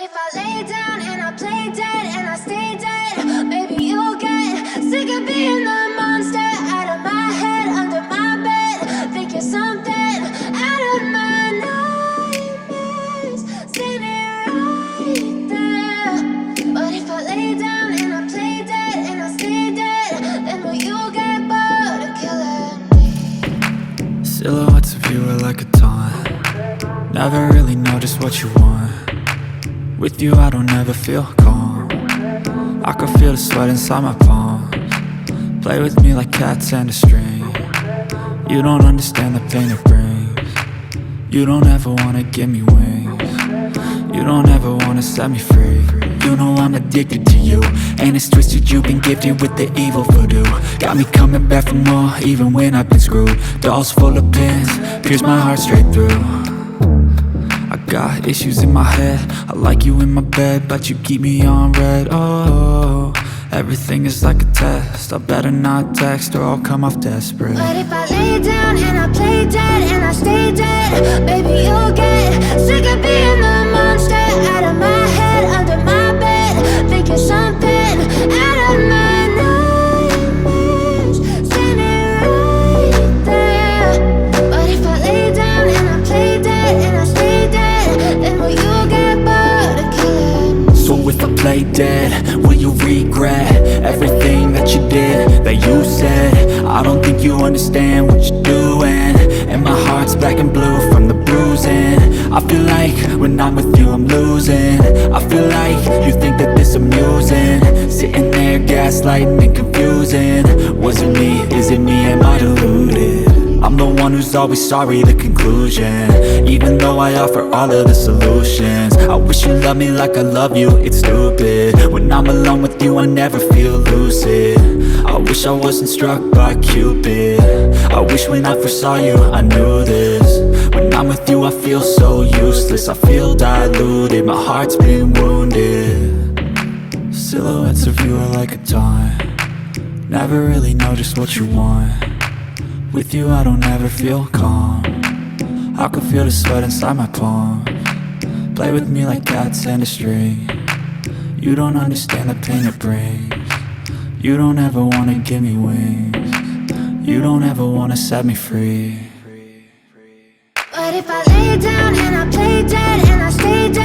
if I lay down and I play dead and I stay dead? Maybe you'll get sick of being the monster out of my head, under my bed. Think you're something out of my nightmares, standing right there. But if I lay down and I play dead and I stay dead, then will you get bored of killing me? Silhouettes of you are like a taunt. Never really know just what you want. With you I don't ever feel calm. I can feel the sweat inside my palms. Play with me like cats and a string. You don't understand the pain it brings. You don't ever wanna give me wings. You don't ever wanna set me free. You know I'm addicted to you, and it's twisted, you've been gifted with the evil voodoo. Got me coming back for more, even when I've been screwed. Dolls full of pins, pierce my heart straight through. I got issues in my head, I like you in my bed, but you keep me on red. Oh, everything is like a test, I better not text or I'll come off desperate. But if I lay down and I play dead and I stay dead, baby you'll get sick of being the monster out of my head, under my bed. Think you're something out of my nightmares, standing right there. But if I lay down and I play dead and I stay dead, then will you get bored of killing me? So if I play dead, will you regret everything that you did, that you said? I don't think you understand what you're doing, and my heart's black and blue from the bruising. I feel like when I'm with you I'm losing. I feel like you think that this amusing, sitting there gaslighting and confusing. Was it me? Is it me? Am I deluded? I'm the one who's always sorry, the conclusion, even though I offer all of the solutions. I wish you loved me like I love you, it's stupid. When I'm alone with you I never feel lucid. I wish I wasn't struck by Cupid. I wish when I first saw you I knew this. When I'm with you I feel so useless, I feel diluted, my heart's been wounded. Silhouettes of you are like a taunt. Never really know just what you want. With you I don't ever feel calm. I can feel the sweat inside my palms. Play with me like cats and a string. You don't understand the pain it brings. You don't ever wanna give me wings. You don't ever wanna set me free. But if I lay down and I play dead and I stay dead,